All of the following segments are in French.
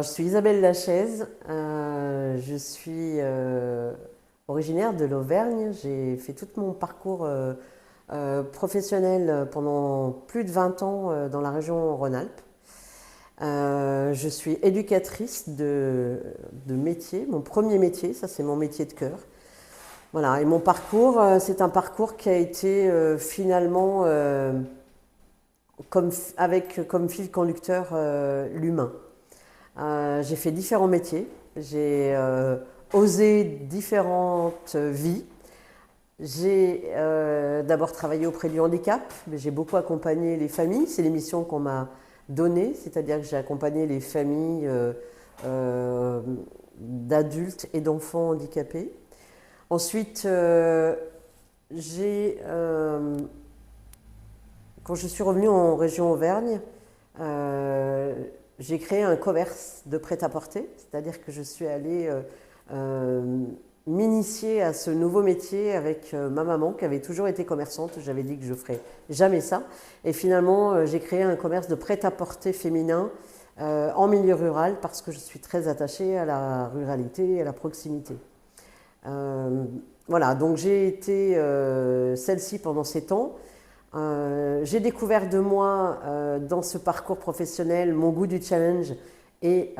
Alors, je suis Isabelle Lachaise, je suis originaire de l'Auvergne. J'ai fait tout mon parcours professionnel pendant plus de 20 ans dans la région Rhône-Alpes. Je suis éducatrice de métier, mon premier métier, ça c'est mon métier de cœur. Voilà, et mon parcours, c'est un parcours qui a été finalement avec comme fil conducteur l'humain. J'ai fait différents métiers, j'ai osé différentes vies. J'ai d'abord travaillé auprès du handicap, mais j'ai beaucoup accompagné les familles. C'est les missions qu'on m'a données, c'est-à-dire que j'ai accompagné les familles d'adultes et d'enfants handicapés. Ensuite, quand je suis revenue en région Auvergne, euh, j'ai créé un commerce de prêt-à-porter, c'est-à-dire que je suis allée m'initier à ce nouveau métier avec ma maman qui avait toujours été commerçante. J'avais dit que je ne ferais jamais ça. Et finalement, j'ai créé un commerce de prêt-à-porter féminin en milieu rural parce que je suis très attachée à la ruralité et à la proximité. Euh, voilà, donc j'ai été celle-ci pendant 7 ans. J'ai découvert de moi dans ce parcours professionnel mon goût du challenge et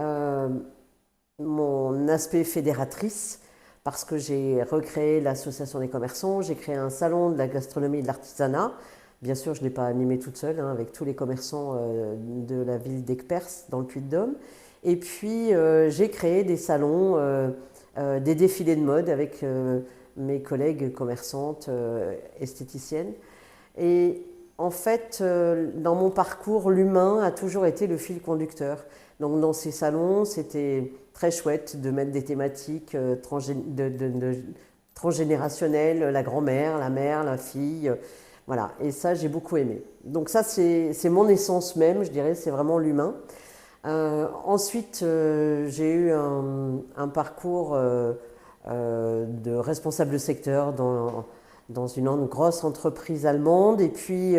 mon aspect fédératrice parce que j'ai recréé l'association des commerçants, j'ai créé un salon de la gastronomie et de l'artisanat. Bien sûr, je ne l'ai pas animé toute seule, hein, avec tous les commerçants de la ville d'Aigueperse dans le Puy-de-Dôme. Et puis, j'ai créé des salons, des défilés de mode avec mes collègues commerçantes, esthéticiennes. Et en fait, dans mon parcours, l'humain a toujours été le fil conducteur. Donc dans ces salons, c'était très chouette de mettre des thématiques transgénérationnelles, la grand-mère, la mère, la fille. Voilà, et ça, j'ai beaucoup aimé. Donc ça, c'est mon essence même, je dirais, c'est vraiment l'humain. Ensuite, j'ai eu un parcours de responsable de secteur dans une grosse entreprise allemande. Et puis,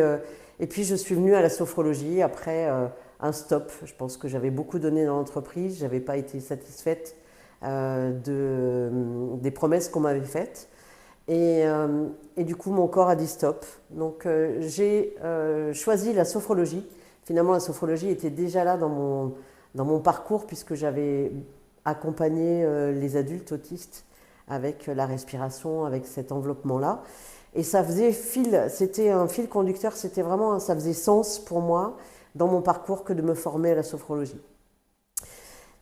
je suis venue à la sophrologie après un stop. Je pense que j'avais beaucoup donné dans l'entreprise. Je n'avais pas été satisfaite des promesses qu'on m'avait faites. Et du coup, mon corps a dit stop. Donc, j'ai choisi la sophrologie. Finalement, la sophrologie était déjà là dans mon parcours puisque j'avais accompagné les adultes autistes avec la respiration, avec cet enveloppement-là. Et ça faisait c'était un fil conducteur, ça faisait sens pour moi dans mon parcours que de me former à la sophrologie.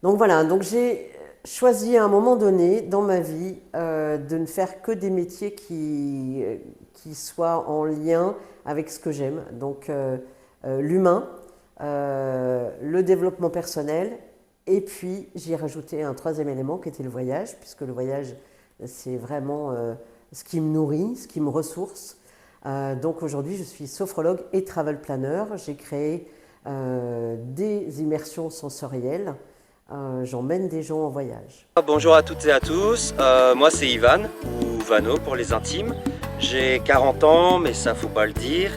Donc voilà, donc j'ai choisi à un moment donné dans ma vie de ne faire que des métiers qui soient en lien avec ce que j'aime. Donc l'humain, le développement personnel, et puis j'y ai rajouté un troisième élément qui était le voyage, puisque le voyage, c'est vraiment ce qui me nourrit, ce qui me ressource. Donc aujourd'hui, je suis sophrologue et travel planner. J'ai créé des immersions sensorielles. J'emmène des gens en voyage. Bonjour à toutes et à tous, moi c'est Ivan, ou Vano pour les intimes. J'ai 40 ans, mais ça faut pas le dire,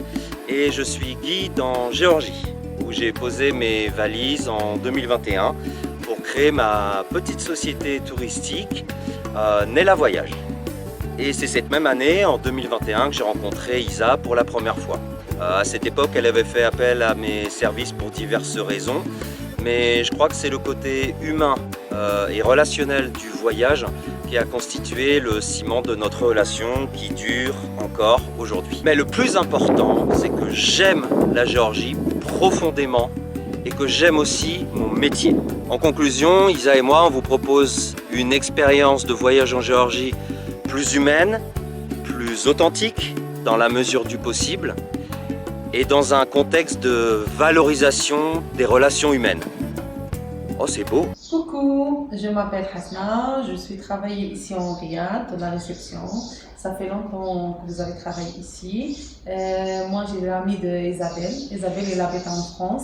et je suis guide en Géorgie, où j'ai posé mes valises en 2021 pour créer ma petite société touristique Nella Voyage. Et c'est cette même année, en 2021, que j'ai rencontré Isa pour la première fois. À cette époque, elle avait fait appel à mes services pour diverses raisons, mais je crois que c'est le côté humain et relationnel du voyage qui a constitué le ciment de notre relation qui dure encore aujourd'hui. Mais le plus important, c'est que j'aime la Géorgie profondément et que j'aime aussi mon métier. En conclusion, Isa et moi, on vous propose une expérience de voyage en Géorgie plus humaine, plus authentique dans la mesure du possible et dans un contexte de valorisation des relations humaines. Oh, c'est beau! Coucou, je m'appelle Hasna, je suis travaillée ici en Riyad, dans la réception. Ça fait longtemps que vous avez travaillé ici. Moi, j'ai l'amie d'Isabelle. Isabelle, elle habite en France.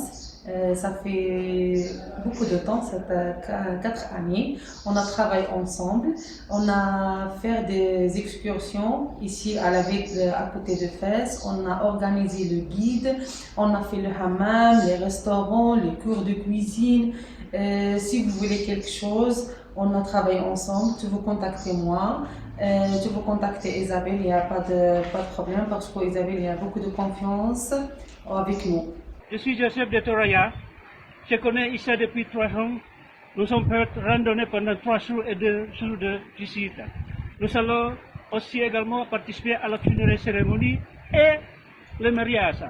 Ça fait beaucoup de temps, ça fait 4 années. On a travaillé ensemble. On a fait des excursions ici à la ville à côté de Fès. On a organisé le guide. On a fait le hammam, les restaurants, les cours de cuisine. Si vous voulez quelque chose, on a travaillé ensemble, tu veux contacter moi, tu veux contacter Isabelle, il n'y a pas de problème parce qu'Isabelle, il y a beaucoup de confiance avec nous. Je suis Joseph de Toraya. Je connais Issa depuis 3 ans. Nous sommes fait randonnée pendant 3 jours et 2 jours de visite. Nous allons aussi également participer à la funéraire cérémonie et le mariage.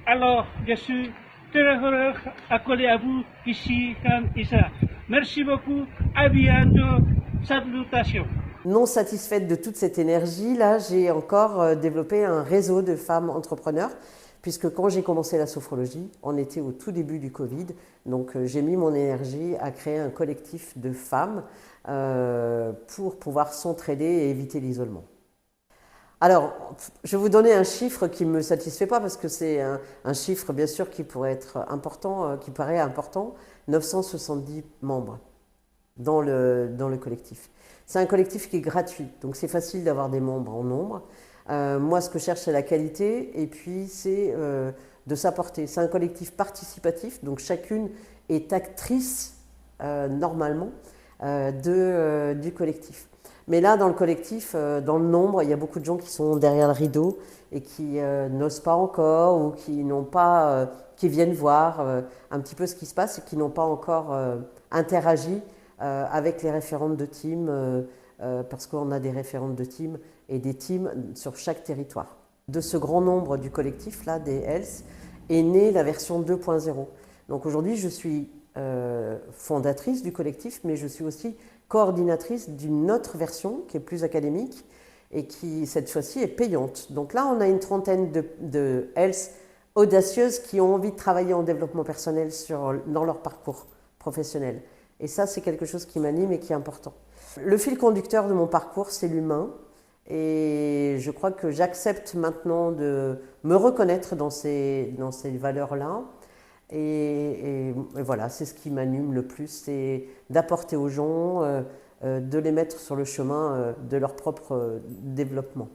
Alors, je suis très heureux d'accueillir à vous ici, Khan Issa. Merci beaucoup. À bientôt. Salutations. Non satisfaite de toute cette énergie-là, j'ai encore développé un réseau de femmes entrepreneurs, puisque quand j'ai commencé la sophrologie, on était au tout début du Covid, donc j'ai mis mon énergie à créer un collectif de femmes pour pouvoir s'entraider et éviter l'isolement. Alors, je vais vous donner un chiffre qui ne me satisfait pas, parce que c'est un chiffre bien sûr qui pourrait être important, qui paraît important, 970 membres dans le collectif. C'est un collectif qui est gratuit, donc c'est facile d'avoir des membres en nombre. Moi, ce que je cherche, c'est la qualité, et puis c'est de s'apporter. C'est un collectif participatif, donc chacune est actrice, normalement, du collectif. Mais là, dans le collectif, dans le nombre, il y a beaucoup de gens qui sont derrière le rideau et qui n'osent pas encore, ou qui n'ont pas, qui viennent voir un petit peu ce qui se passe et qui n'ont pas encore interagi avec les référentes de team, parce qu'on a des référentes de team et des teams sur chaque territoire. De ce grand nombre du collectif, là, des Health, est née la version 2.0. Donc aujourd'hui, je suis fondatrice du collectif, mais je suis aussi coordinatrice d'une autre version qui est plus académique et qui, cette fois-ci, est payante. Donc là, on a une trentaine de Health audacieuses qui ont envie de travailler en développement personnel dans leur parcours professionnel. Et ça, c'est quelque chose qui m'anime et qui est important. Le fil conducteur de mon parcours, c'est l'humain. Et je crois que j'accepte maintenant de me reconnaître dans ces valeurs-là. Et voilà, c'est ce qui m'anime le plus, c'est d'apporter aux gens, de les mettre sur le chemin de leur propre développement.